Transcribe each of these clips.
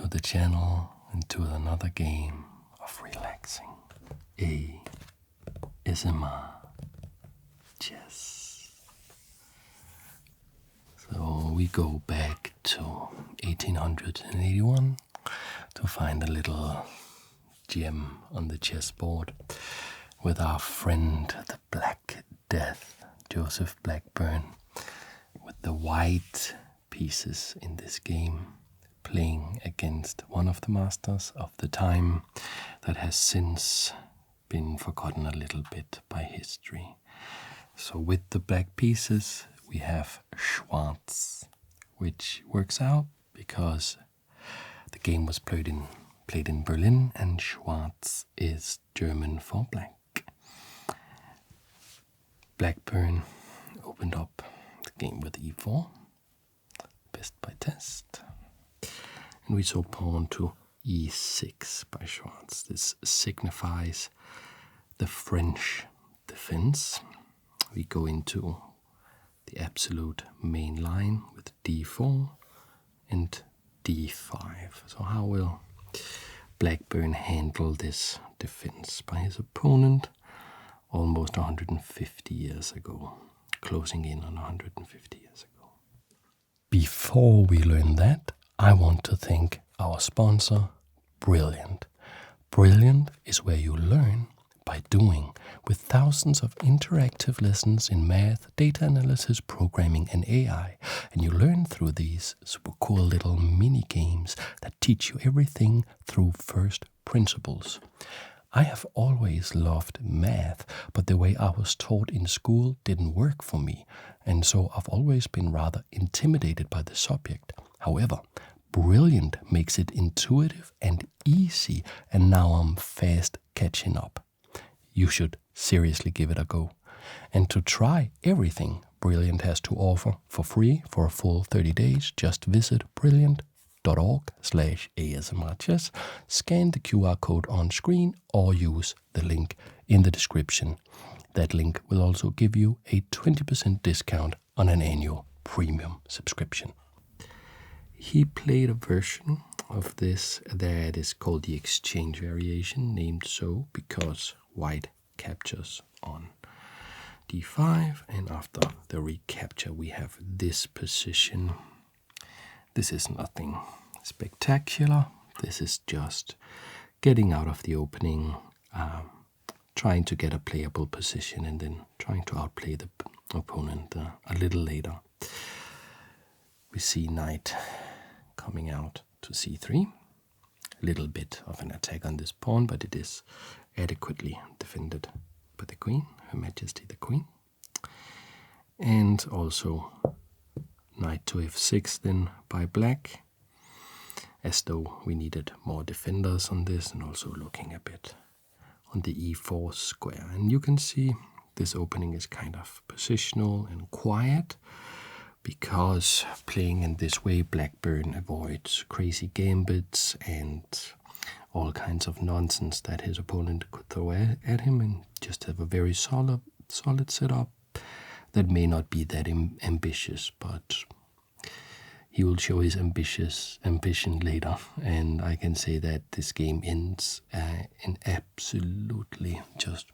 the channel and to another game of relaxing ASMR chess. So we go back to 1881 to find a little gem on the chessboard with our friend the Black Death, Joseph Blackburne, with the white pieces in this game, playing against one of the masters of the time that has since been forgotten a little bit by history. So with the black pieces we have Schwarz, which works out because the game was played in Berlin, and Schwarz is German for black. Blackburne opened up the game with e4, best by test, and we saw pawn to e6 by Schwarz. This signifies the French defense. We go into the absolute main line with d4 and d5. So how will Blackburne handle this defense by his opponent almost 150 years ago, closing in on 150 years ago? Before we learn that, I want to thank our sponsor, Brilliant. Brilliant is where you learn by doing, with thousands of interactive lessons in math, data analysis, programming, and AI. And you learn through these super cool little mini games that teach you everything through first principles. I have always loved math, but the way I was taught in school didn't work for me, and so I've always been rather intimidated by the subject. However, Brilliant makes it intuitive and easy, and now I'm fast catching up. You should seriously give it a go. And to try everything Brilliant has to offer for free for a full 30 days, just visit brilliant.org/ASMRchess, scan the QR code on screen, or use the link in the description. That link will also give you a 20% discount on an annual premium subscription. He played a version of this that is called the exchange variation, named so because white captures on d5, and after the recapture we have this position. This is nothing spectacular. This is just getting out of the opening, trying to get a playable position, and then trying to outplay the opponent a little later. We see knight coming out to c3. A little bit of an attack on this pawn, but it is adequately defended by the queen, Her Majesty the Queen. And also knight to f6 then by black, as though we needed more defenders on this, and also looking a bit on the e4 square. And you can see this opening is kind of positional and quiet, because playing in this way Blackburne avoids crazy gambits and all kinds of nonsense that his opponent could throw at him, and just have a very solid setup that may not be that ambitious, but he will show his ambition later. And I can say that this game ends in absolutely just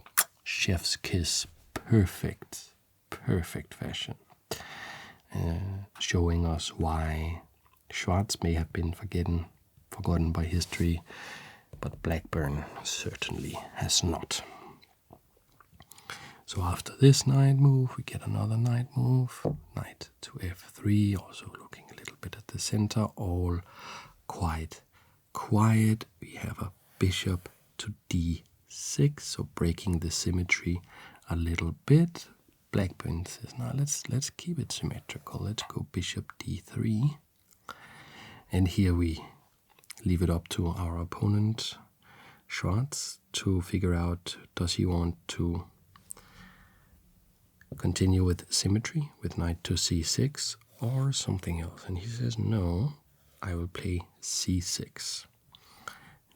chef's kiss, perfect fashion, showing us why Schwarz may have been forgotten by history, but Blackburne certainly has not. So after this knight move, we get another knight move, knight to f3, also looking a little bit at the center, all quite quiet. We have a bishop to d6, so breaking the symmetry a little bit. Blackburne says, now let's keep it symmetrical. Let's go bishop d3. And here we leave it up to our opponent, Schwarz, to figure out, does he want to continue with symmetry, with knight to c6, or something else? And he says, no, I will play c6.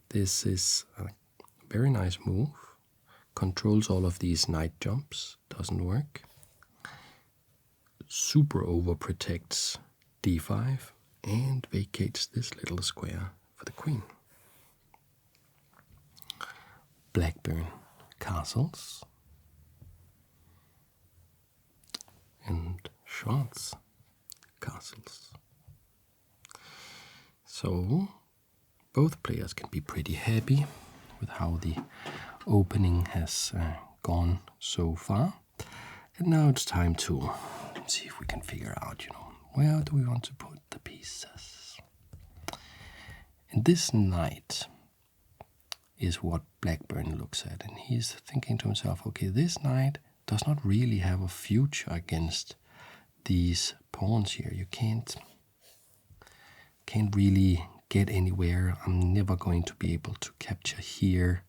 This is a very nice move. Controls all of these knight jumps, doesn't work. Super overprotects d5 and vacates this little square for the queen. Blackburne castles. And Schwarz castles. So both players can be pretty happy with how the opening has gone so far. And now it's time to see if we can figure out, where do we want to put the pieces? And this knight is what Blackburne looks at, and he's thinking to himself, okay, this knight does not really have a future against these pawns here. You can't really get anywhere. I'm never going to be able to capture here.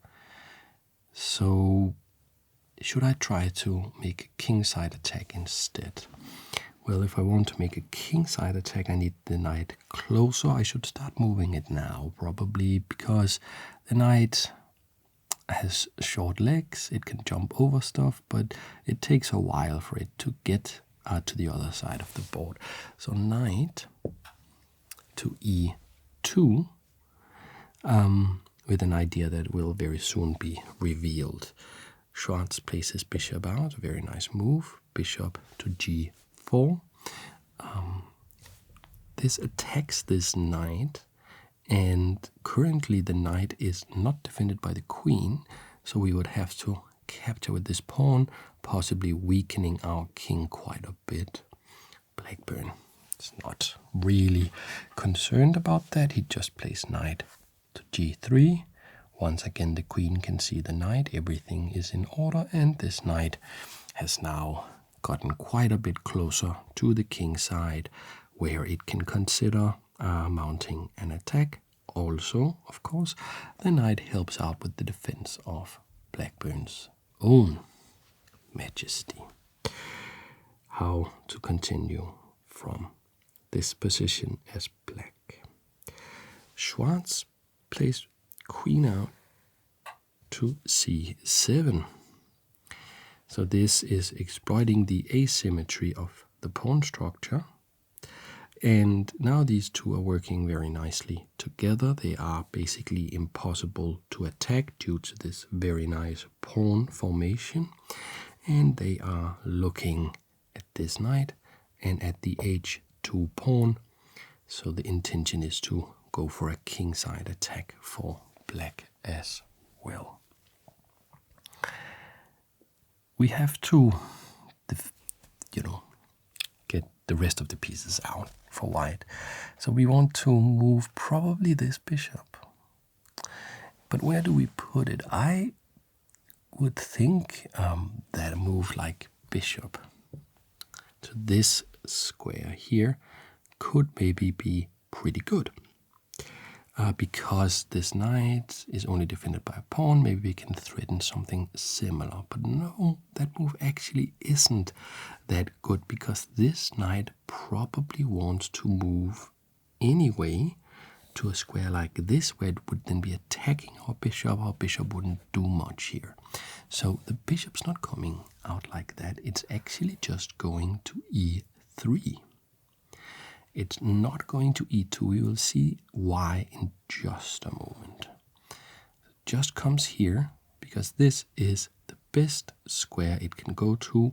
So should I try to make a kingside attack instead? Well, if I want to make a kingside attack, I need the knight closer. I should start moving it now, probably, because the knight has short legs. It can jump over stuff, but it takes a while for it to get to the other side of the board. So knight to e2, with an idea that will very soon be revealed. Schwarz plays his bishop out, a very nice move. Bishop to g4. This attacks this knight, and currently the knight is not defended by the queen, so we would have to capture with this pawn, possibly weakening our king quite a bit. Blackburne is not really concerned about that. He just plays knight to g3. Once again, the queen can see the knight. Everything is in order, and this knight has now gotten quite a bit closer to the king side, where it can consider mounting an attack. Also, of course, the knight helps out with the defense of Blackburne's own majesty. How to continue from this position as black? Schwarz plays queen out to c7. So this is exploiting the asymmetry of the pawn structure. And now these two are working very nicely together. They are basically impossible to attack due to this very nice pawn formation. And they are looking at this knight and at the h2 pawn. So the intention is to go for a kingside attack for black as well. We have to, get the rest of the pieces out for white. So we want to move probably this bishop. But where do we put it? I would think that a move like bishop to this square here could maybe be pretty good. Because this knight is only defended by a pawn, maybe we can threaten something similar. But no, that move actually isn't that good, because this knight probably wants to move anyway to a square like this, where it would then be attacking our bishop. Our bishop wouldn't do much here. So the bishop's not coming out like that. It's actually just going to e3. It's not going to e2. We will see why in just a moment. It just comes here because this is the best square it can go to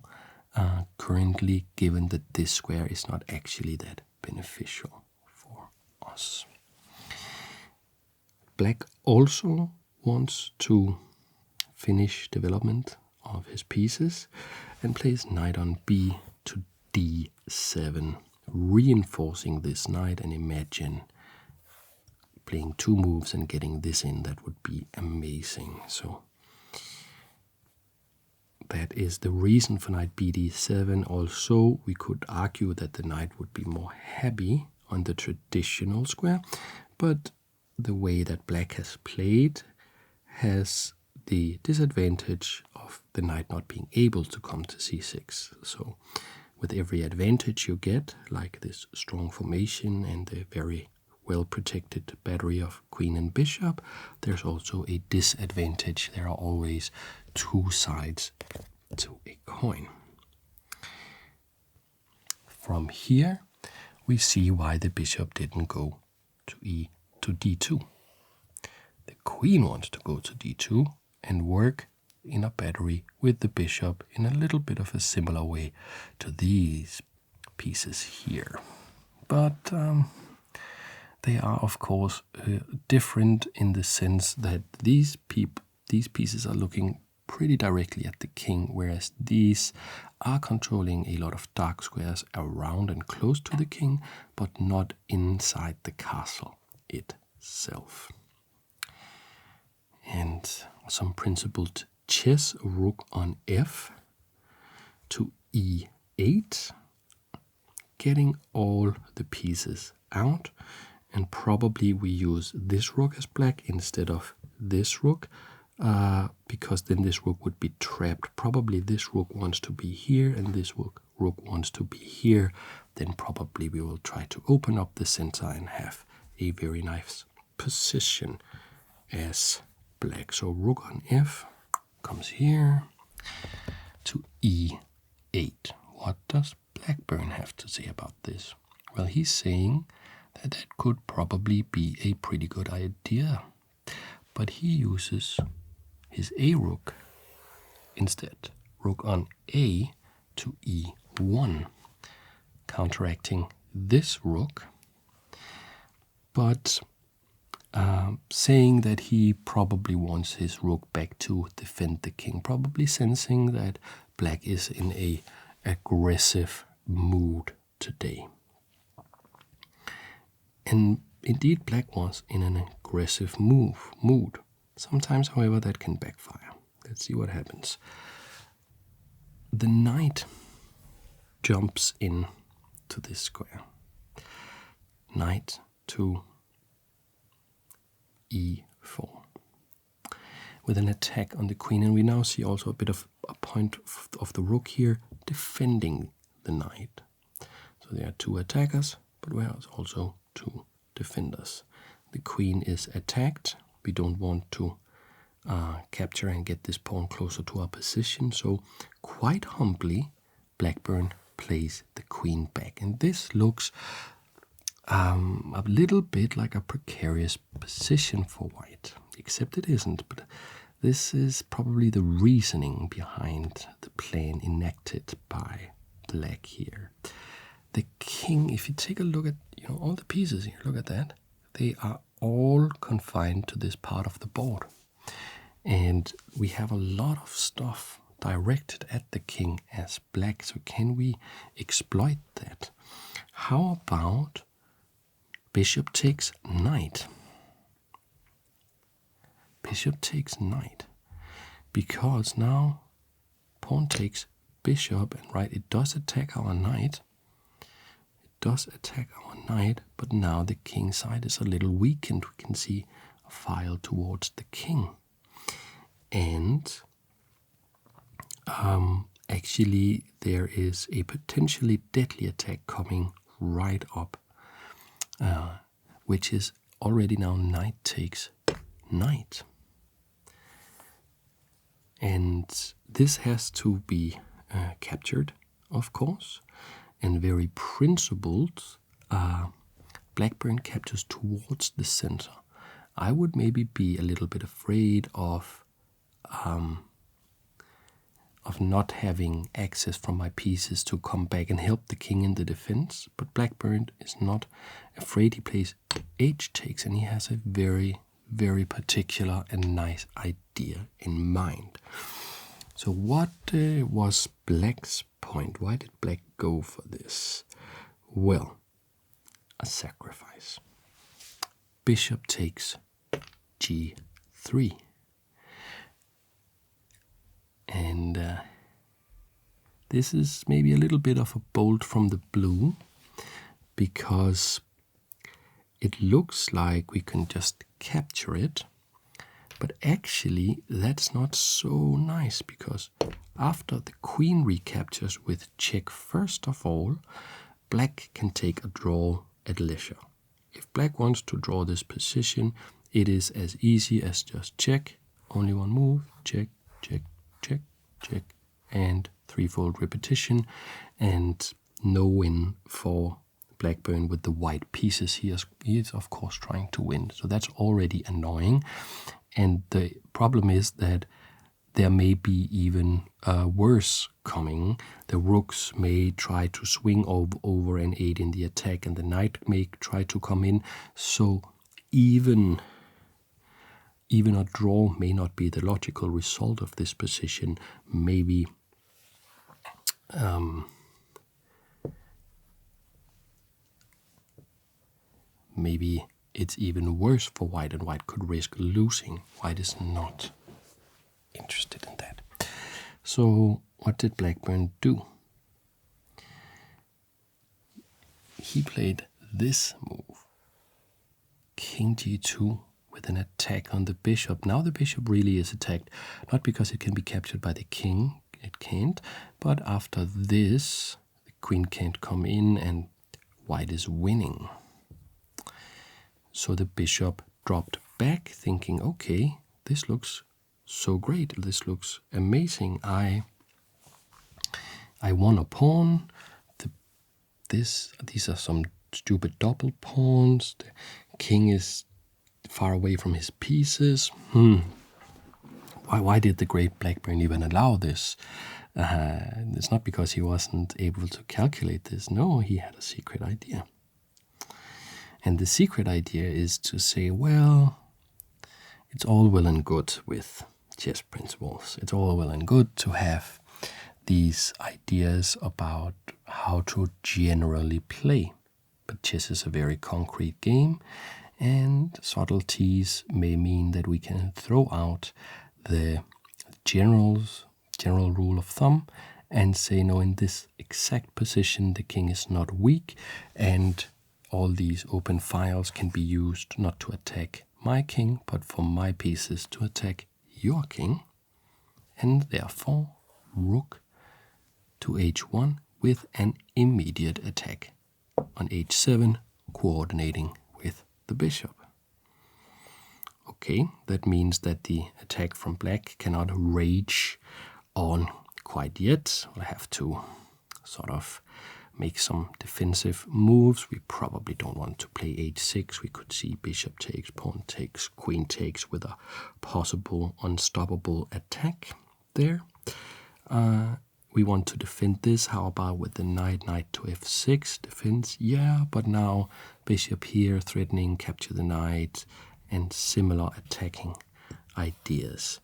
currently, given that this square is not actually that beneficial for us. Black also wants to finish development of his pieces and plays knight on b to d7. Reinforcing this knight, and imagine playing two moves and getting this in. That would be amazing. So that is the reason for knight bd7. Also, we could argue that the knight would be more happy on the traditional square, but the way that black has played has the disadvantage of the knight not being able to come to c6. So with every advantage you get, like this strong formation and the very well-protected battery of queen and bishop, there's also a disadvantage. There are always two sides to a coin. From here, we see why the bishop didn't go to e2. to d2. The queen wants to go to d2 and work in a battery with the bishop in a little bit of a similar way to these pieces here. But they are, of course, different in the sense that these pieces are looking pretty directly at the king, whereas these are controlling a lot of dark squares around and close to the king, but not inside the castle itself. And some principled chess, rook on f to e8, getting all the pieces out, and probably we use this rook as black instead of this rook, because then this rook would be trapped. Probably this rook wants to be here and this rook wants to be here. Then probably we will try to open up the center and have a very nice position as black. So rook on f comes here to e8. What does Blackburne have to say about this? Well, he's saying that that could probably be a pretty good idea, but he uses his a rook instead. Rook on a to e1, counteracting this rook, but saying that he probably wants his rook back to defend the king, probably sensing that black is in a aggressive mood today. And indeed, black was in an aggressive mood. Sometimes, however, that can backfire. Let's see what happens. The knight jumps in to this square. Knight to e4 with an attack on the queen, and we now see also a bit of a point of the rook here defending the knight. So there are two attackers, but there are also two defenders. The queen is attacked. We don't want to capture and get this pawn closer to our position, so quite humbly Blackburne plays the queen back, and this looks a little bit like a precarious position for white, except it isn't. But this is probably the reasoning behind the plan enacted by black here. The king, if you take a look at all the pieces here, look at that. They are all confined to this part of the board. And we have a lot of stuff directed at the king as black. So can we exploit that? How about bishop takes knight? Bishop takes knight. Because now pawn takes bishop, and right, it does attack our knight. But now the king side is a little weakened. We can see a file towards the king. And actually there is a potentially deadly attack coming right up, which is already now knight takes knight. And this has to be captured, of course, and very principled. Blackburne captures towards the center. I would maybe be a little bit afraid of not having access from my pieces to come back and help the king in the defense, but Blackburne is not afraid. He plays h takes, and he has a very, very particular and nice idea in mind. So what was black's point? Why did black go for this? Well, a sacrifice. Bishop takes g3. And this is maybe a little bit of a bolt from the blue, because it looks like we can just capture it, but actually that's not so nice, because after the queen recaptures with check first of all, black can take a draw at leisure. If black wants to draw this position, it is as easy as just check, only one move, check, check, check, check, and threefold repetition, and no win for Blackburne with the white pieces. He is of course trying to win. So that's already annoying. And the problem is that there may be even worse coming. The rooks may try to swing over and aid in the attack, and the knight may try to come in. So even a draw may not be the logical result of this position. Maybe maybe it's even worse for white, and white could risk losing. White is not interested in that. So what did Blackburne do? He played this move, King G2, with an attack on the bishop. Now the bishop really is attacked, not because it can be captured by the king, it can't, but after this, the queen can't come in and white is winning. So the bishop dropped back, thinking, okay, this looks so great, this looks amazing. I won a pawn. These are some stupid double pawns. The king is far away from his pieces. Why did the great Blackburne even allow this? It's not because he wasn't able to calculate this. No, he had a secret idea. And the secret idea is to say, well, it's all well and good with chess principles. It's all well and good to have these ideas about how to generally play. But chess is a very concrete game, and subtleties may mean that we can throw out the general rule of thumb and say, no, in this exact position the king is not weak, and all these open files can be used not to attack my king, but for my pieces to attack your king, and therefore rook to h1 with an immediate attack on h7, coordinating with the bishop. Okay, that means that the attack from black cannot rage on quite yet. We'll have to sort of make some defensive moves. We probably don't want to play h6. We could see bishop takes, pawn takes, queen takes with a possible unstoppable attack there. We want to defend this. How about with the knight to f6 defense? Yeah, but now bishop here threatening capture the knight and similar attacking ideas.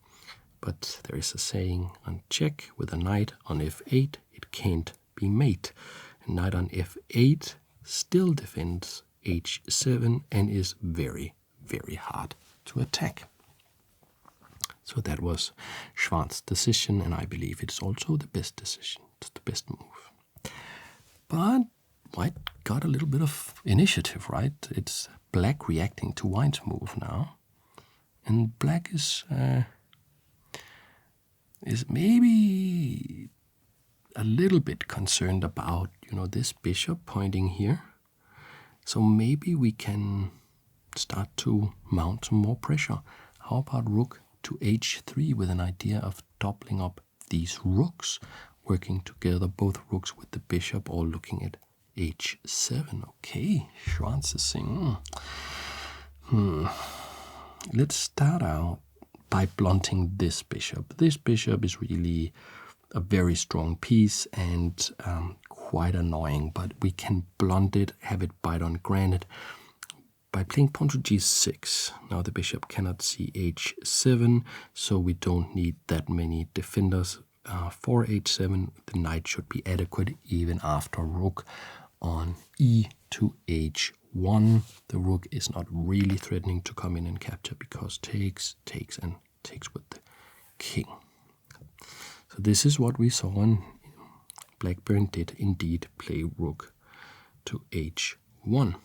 But there is a saying on check, with a knight on f8 it can't be mate. And knight on f8 still defends h7 and is very, very hard to attack. So that was Schwarz's decision, and I believe it's also the best decision. It's the best move. But white got a little bit of initiative, right? It's black reacting to white's move now. And black is maybe a little bit concerned about, this bishop pointing here. So maybe we can start to mount some more pressure. How about rook to h3 with an idea of doubling up these rooks, working together, both rooks with the bishop, all looking at h7. Okay, Schwarz is saying, let's start out by blunting this bishop. This bishop is really a very strong piece and quite annoying, but we can blunt it, have it bite on granite by playing pawn to g6. Now the bishop cannot see h7, so we don't need that many defenders for h7. The knight should be adequate even after rook on e to h1. The rook is not really threatening to come in and capture because takes with the king. So this is what we saw, and Blackburne did indeed play rook to h1.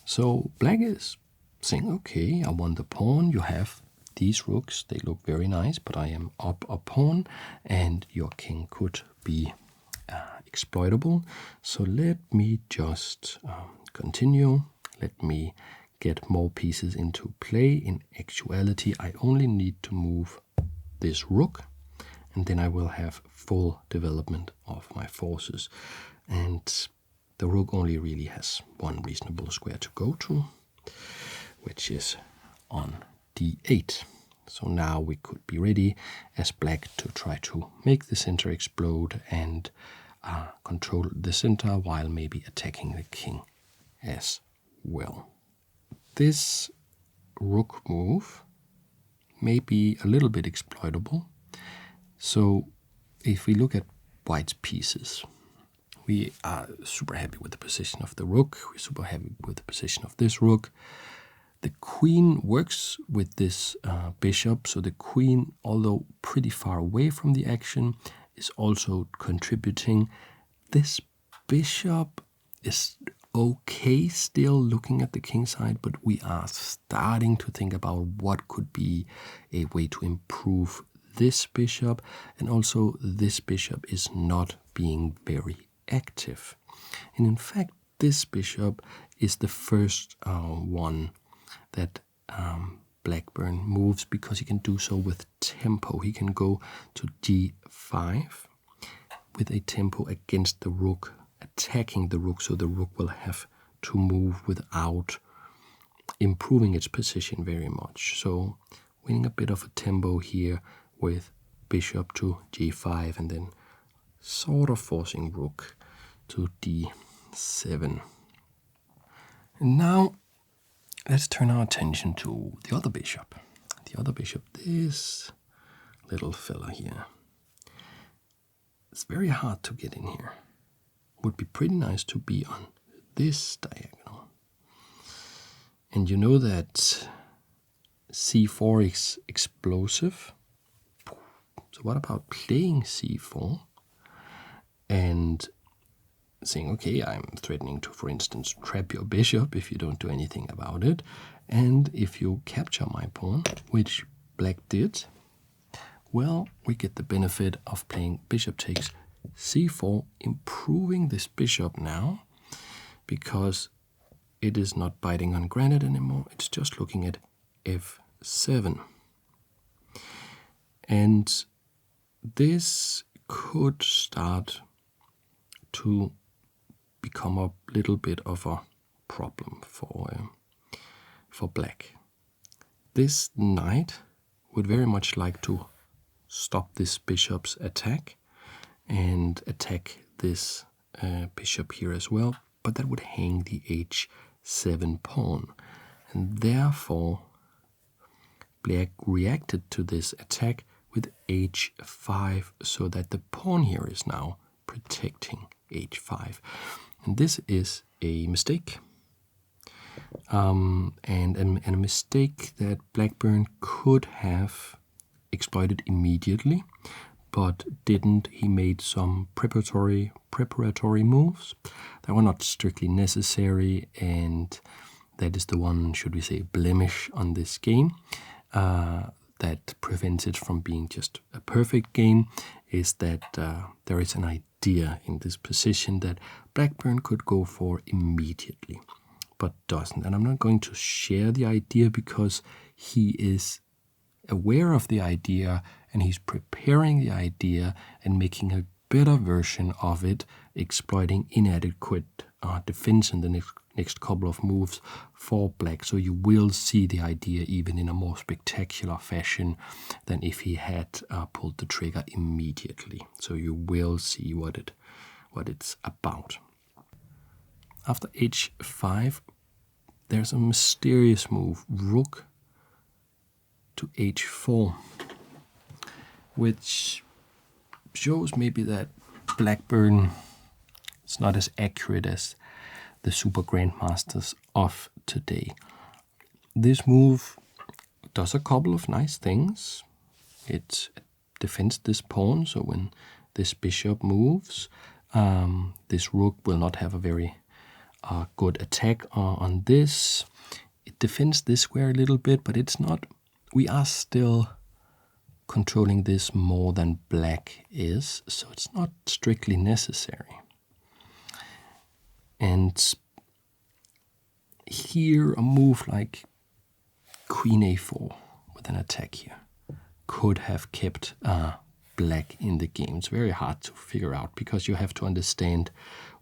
So black is saying, okay, I won the pawn. You have these rooks. They look very nice, but I am up a pawn, and your king could be exploitable. So let me just continue. Let me get more pieces into play. In actuality, I only need to move this rook, and then I will have full development of my forces. and the rook only really has one reasonable square to go to, which is on d8. So now we could be ready as black to try to make the center explode and control the center while maybe attacking the king as well. This rook move may be a little bit exploitable. So if we look at white's pieces, we are super happy with the position of the rook. We're super happy with the position of this rook. The queen works with this bishop, so the queen, although pretty far away from the action, is also contributing. This bishop is okay still looking at the king side, but we are starting to think about what could be a way to improve this bishop, and also this bishop is not being very active. And in fact, this bishop is the first one that Blackburne moves, because he can do so with tempo. He can go to g5 with a tempo against the rook, attacking the rook, so the rook will have to move without improving its position very much. So winning a bit of a tempo here with bishop to g5 and then sort of forcing rook to d7. And now let's turn our attention to the other bishop. The other bishop, this little fella here. It's very hard to get in here. Would be pretty nice to be on this diagonal. And you know that c4 is explosive. So what about playing c4 and saying, okay, I'm threatening to, for instance, trap your bishop if you don't do anything about it. And if you capture my pawn, which black did, well, we get the benefit of playing bishop takes c4, improving this bishop now, because it is not biting on granite anymore. It's just looking at f7. And this could start to become a little bit of a problem for black. This knight would very much like to stop this bishop's attack and attack this bishop here as well, but that would hang the h7 pawn. And therefore, black reacted to this attack with h5, so that the pawn here is now protecting h5. And this is a mistake. And a mistake that Blackburne could have exploited immediately, but didn't. He made some preparatory moves that were not strictly necessary, and that is the one, should we say, blemish on this game that prevents it from being just a perfect game, is that there is an idea in this position that Blackburne could go for immediately, but doesn't. And I'm not going to share the idea because he is aware of the idea and he's preparing the idea and making a better version of it, exploiting inadequate defense in the next couple of moves for black. So you will see the idea even in a more spectacular fashion than if he had pulled the trigger immediately. So you will see what it's about. After h5, there's a mysterious move, rook to h4, which shows maybe that Blackburne is not as accurate as the super grandmasters of today. This move does a couple of nice things. It defends this pawn, so when this bishop moves, this rook will not have a very good attack on this. It defends this square a little bit, but it's not. We are still controlling this more than black is, so it's not strictly necessary. And here a move like queen a4 with an attack here could have kept black in the game. It's very hard to figure out because you have to understand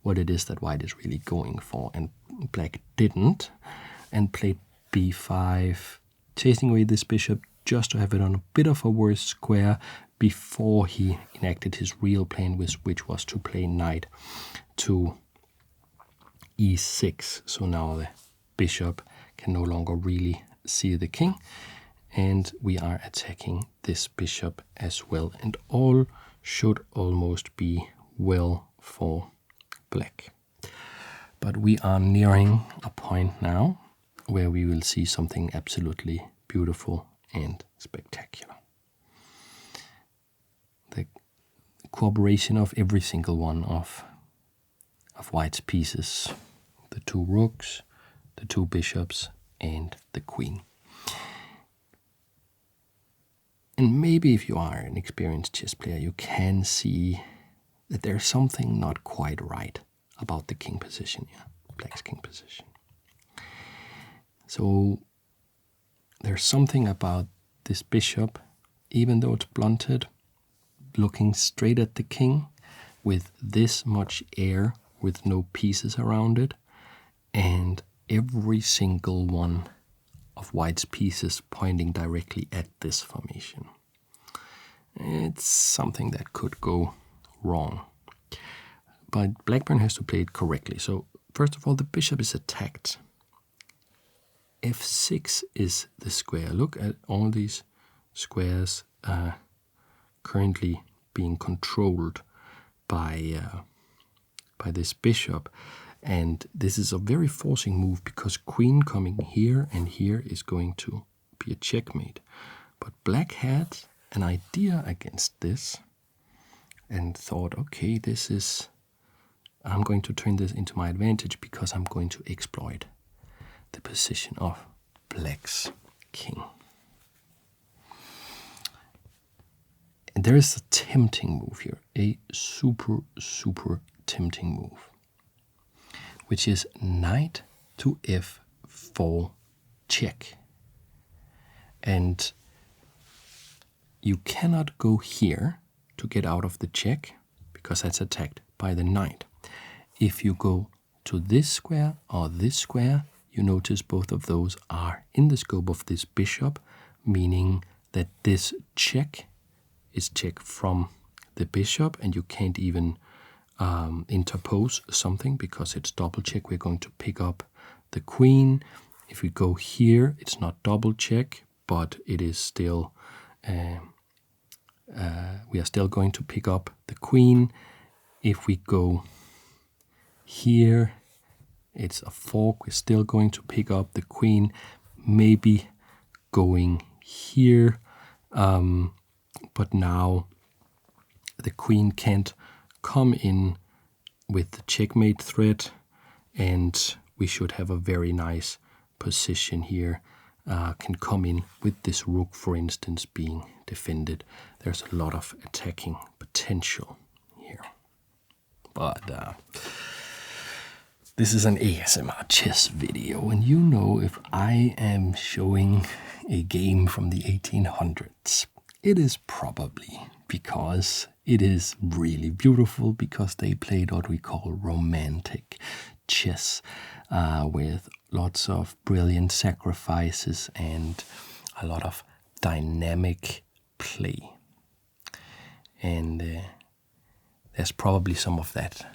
what it is that white is really going for. And black didn't, and played b5, chasing away this bishop just to have it on a bit of a worse square before he enacted his real plan, which was to play knight to e6. So now the bishop can no longer really see the king, and we are attacking this bishop as well. And all should almost be well for black. But we are nearing a point now where we will see something absolutely beautiful and spectacular. The cooperation of every single one of white's pieces, the two rooks, the two bishops, and the queen. And maybe if you are an experienced chess player, you can see that there's something not quite right about the king position here, black's king position. So there's something about this bishop, even though it's blunted, looking straight at the king with this much air, with no pieces around it, and every single one of white's pieces pointing directly at this formation. It's something that could go wrong. But Blackburne has to play it correctly. So first of all, the bishop is attacked. f6 is the square. Look at all these squares currently being controlled by this bishop. And this is a very forcing move because queen coming here and here is going to be a checkmate. But black had an idea against this and thought, okay, I'm going to turn this into my advantage because I'm going to exploit the position of black's king. And there is a tempting move here, a super, super tempting move, which is knight to f4 check. And you cannot go here to get out of the check because that's attacked by the knight. If you go to this square or this square, you notice both of those are in the scope of this bishop, meaning that this check is check from the bishop, and you can't even interpose something because it's double check. We're going to pick up the queen. If we go here, it's not double check, but it is still, we are still going to pick up the queen. If we go here, it's a fork. We're still going to pick up the queen. Maybe going here, but now the queen can't come in with the checkmate threat, and we should have a very nice position here. Can come in with this rook, for instance, being defended. There's a lot of attacking potential here. But this is an ASMR chess video, and you know, if I am showing a game from the 1800s, it is probably because it is really beautiful, because they played what we call romantic chess with lots of brilliant sacrifices and a lot of dynamic play. And there's probably some of that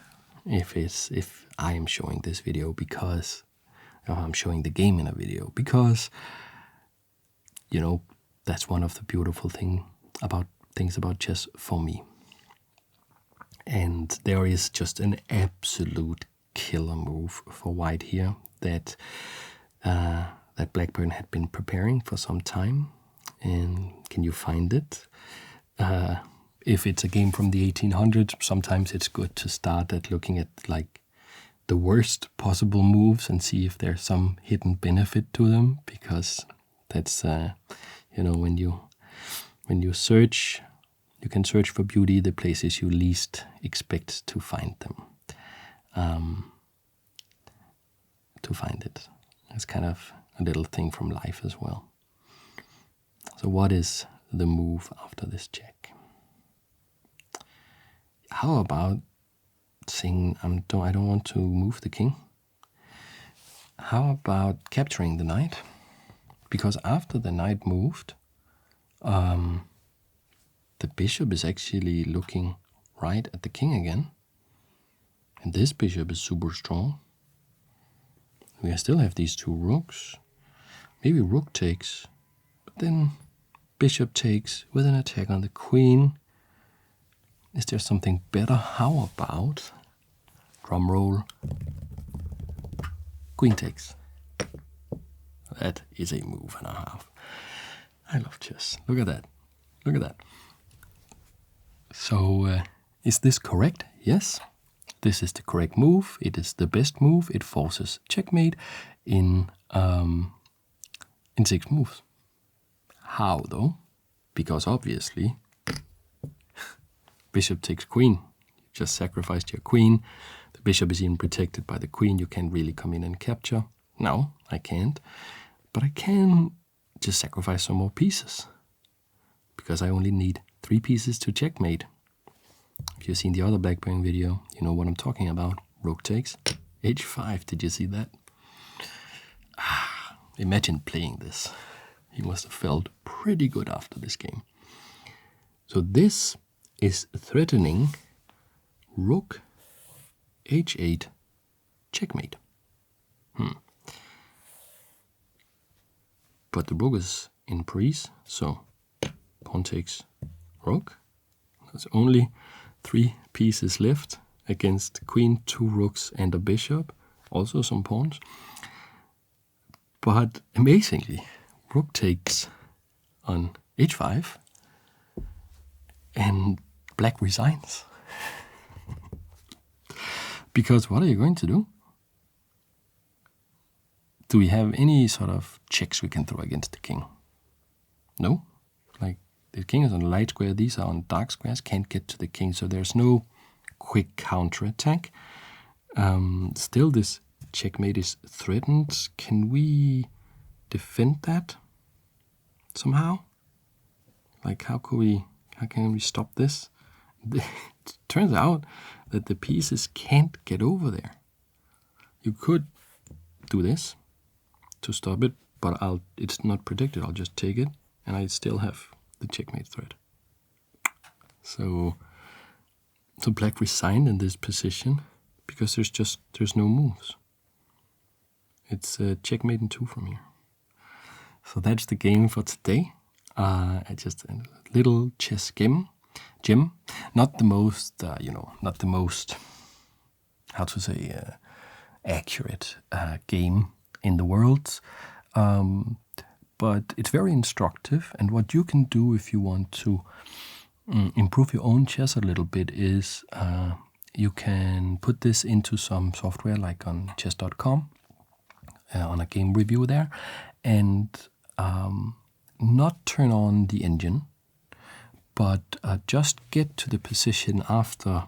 if I am showing this video, because I'm showing the game in a video, because you know, that's one of the beautiful things about chess for me. And there is just an absolute killer move for white here that Blackburne had been preparing for some time. And can you find it? If it's a game from the 1800s, sometimes it's good to start at looking at like the worst possible moves and see if there's some hidden benefit to them, because that's you know, when you search, you can search for beauty the places you least expect to find them. To find it, it's kind of a little thing from life as well. So what is the move after this check? How about saying I don't want to move the king. How about capturing the knight? Because after the knight moved, the bishop is actually looking right at the king again. And this bishop is super strong. We still have these two rooks. Maybe rook takes, but then bishop takes with an attack on the queen. Is there something better? How about, drum roll, queen takes? That is a move and a half. I love chess. Look at that. Look at that. So, is this correct? Yes. This is the correct move. It is the best move. It forces checkmate in 6 moves. How though? Because obviously, bishop takes queen. You just sacrificed your queen. The bishop is even protected by the queen. You can't really come in and capture. No, I can't. But I can just sacrifice some more pieces. Because I only need 3 pieces to checkmate. If you've seen the other Blackburne video, you know what I'm talking about. Rook takes h5. Did you see that? Imagine playing this. He must have felt pretty good after this game. So this is threatening rook h8 checkmate. But the rook is in breeze, so pawn takes rook. There's only 3 pieces left against queen, 2 rooks, and a bishop. Also some pawns. But amazingly, rook takes on h5, and black resigns. Because what are you going to do? Do we have any sort of checks we can throw against the king? No. Like, the king is on a light square, these are on dark squares, can't get to the king, so there's no quick counterattack. Still, this checkmate is threatened. Can we defend that somehow? Like, how can we stop this? It turns out that the pieces can't get over there. You could do this to stop it, but it's not protected. I'll just take it, and I still have the checkmate threat. So black resigned in this position because there's no moves. It's checkmate in 2 from here. So that's the game for today. Just a little chess game. Not the most, not the most, how to say, accurate game in the world. But it's very instructive. And what you can do if you want to improve your own chess a little bit is you can put this into some software like on chess.com, on a game review there, and not turn on the engine, but just get to the position after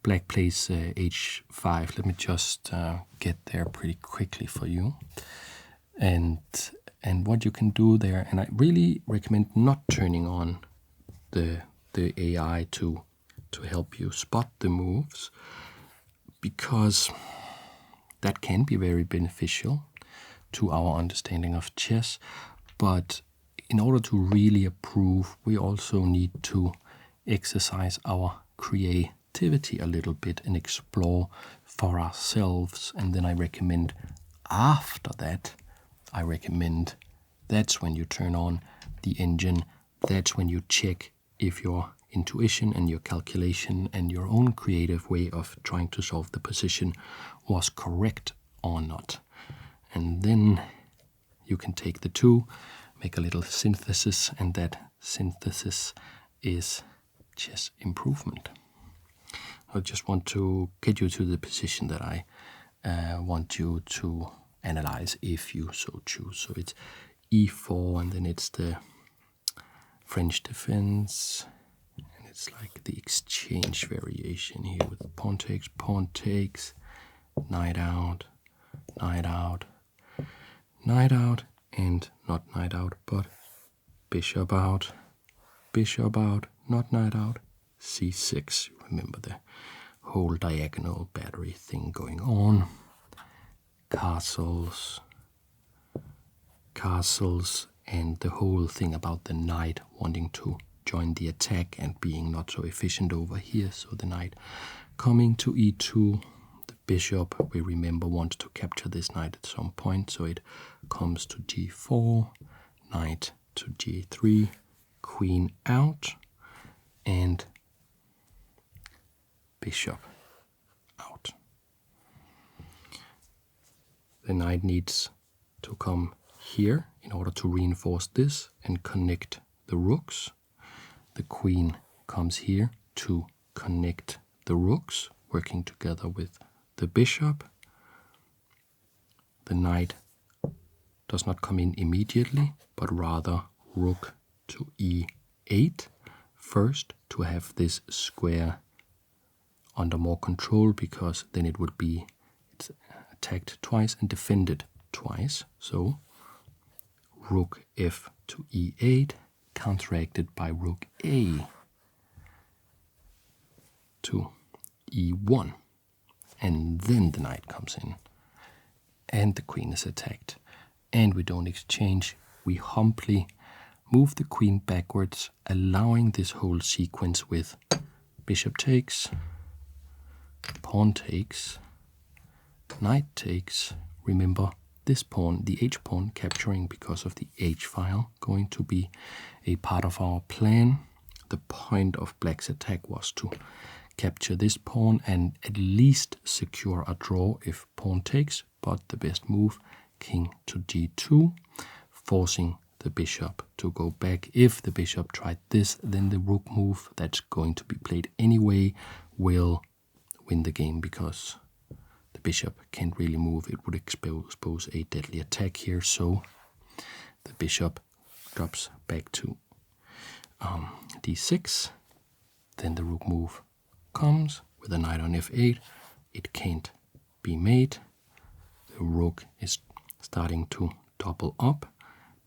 black plays h5. Let me just get there pretty quickly for you. And what you can do there, and I really recommend not turning on the AI to help you spot the moves, because that can be very beneficial to our understanding of chess. But in order to really approve, we also need to exercise our creativity a little bit and explore for ourselves. And then I recommend after that, that's when you turn on the engine. That's when you check if your intuition and your calculation and your own creative way of trying to solve the position was correct or not. And then you can take the 2, make a little synthesis, and that synthesis is chess improvement. I just want to get you to the position that I want you to analyze if you so choose. So it's e4, and then it's the French defense, and it's like the exchange variation here with pawn takes, knight out, knight out, knight out, and not knight out, but bishop out, not knight out, c6. Remember the whole diagonal battery thing going on. Castles, and the whole thing about the knight wanting to join the attack and being not so efficient over here. So the knight coming to e2. The bishop, we remember, wants to capture this knight at some point, so it comes to g4, knight to g3, queen out, and bishop out. The knight needs to come here in order to reinforce this and connect the rooks. The queen comes here to connect the rooks, working together with the bishop. The knight does not come in immediately, but rather rook to e8 first to have this square under more control, because then it would be attacked twice and defended twice. So rook f to e8, counteracted by rook a to e1. And then the knight comes in, and the queen is attacked. And we don't exchange, we humbly move the queen backwards, allowing this whole sequence with bishop takes, pawn takes, knight takes. Remember, this pawn, the h-pawn, capturing because of the h-file, going to be a part of our plan. The point of black's attack was to capture this pawn and at least secure a draw if pawn takes, but the best move, king to g2, forcing the bishop to go back. If the bishop tried this, then the rook move that's going to be played anyway will win the game, because the bishop can't really move. It would expose a deadly attack here, so the bishop drops back to d6. Then the rook move comes with a knight on f8. It can't be made. The rook is starting to double up.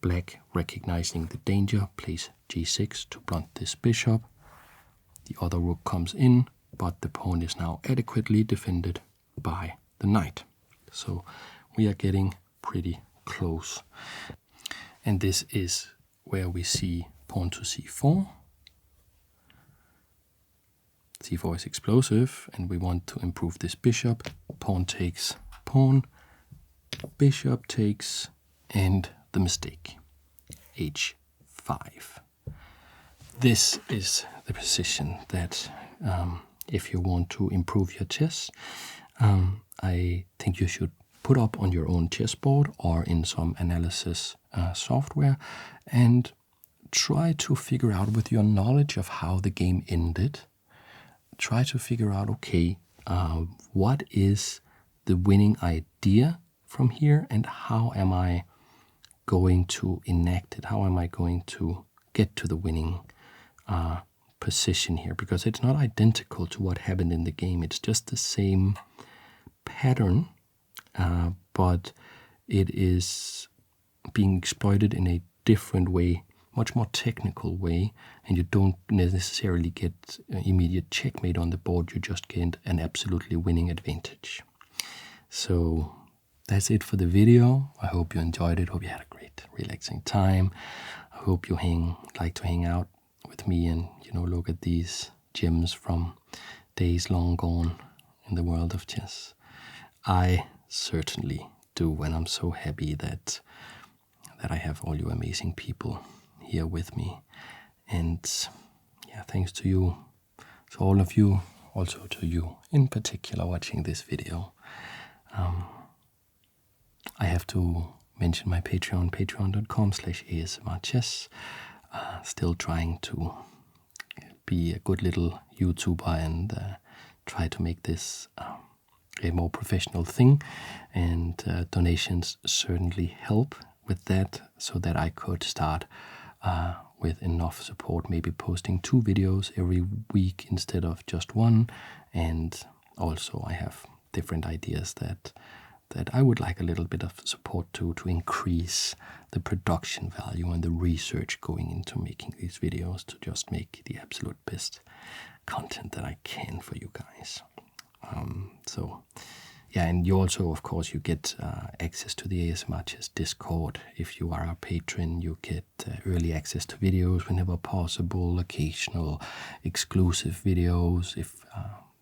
Black, recognizing the danger, plays g6 to blunt this bishop. The other rook comes in, but the pawn is now adequately defended by the knight. So we are getting pretty close. And this is where we see pawn to c4. c4 is explosive, and we want to improve this bishop. Pawn takes pawn, bishop takes, and the mistake, h5. This is the position that if you want to improve your chess, I think you should put up on your own chessboard or in some analysis software and try to figure out, with your knowledge of how the game ended, try to figure out, okay, what is the winning idea from here, and how am I going to enact it? How am I going to get to the winning position here? Because it's not identical to what happened in the game. It's just the same pattern, but it is being exploited in a different way, much more technical way, and you don't necessarily get immediate checkmate on the board. You just get an absolutely winning advantage. So that's it for the video. I hope you enjoyed it. Hope you had a great, relaxing time. I hope you like to hang out with me and, look at these gems from days long gone in the world of chess. I certainly do, and I'm so happy that I have all you amazing people here with me. And yeah, thanks to you, to all of you, also to you in particular watching this video. I have to mention my Patreon, patreon.com/ASMRchess. Still trying to be a good little YouTuber and try to make this a more professional thing, and donations certainly help with that, so that I could start with enough support, maybe posting 2 videos every week instead of just 1. And also I have different ideas that I would like a little bit of support to increase the production value and the research going into making these videos, to just make the absolute best content that I can for you guys. So yeah, and you also, of course, you get access to the ASMR Chess Discord. If you are a patron, you get early access to videos whenever possible, occasional exclusive videos. If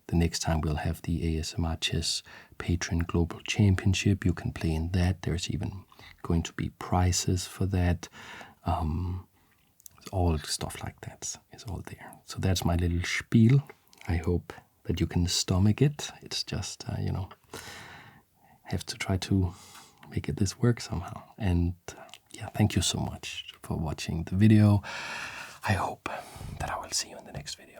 the next time we'll have the ASMR Chess Patron Global Championship, you can play in that. There's even going to be prizes for that. All stuff like that is all there. So that's my little spiel. I hope that you can stomach it. It's just, have to try to make this work somehow. And yeah, thank you so much for watching the video. I hope that I will see you in the next video.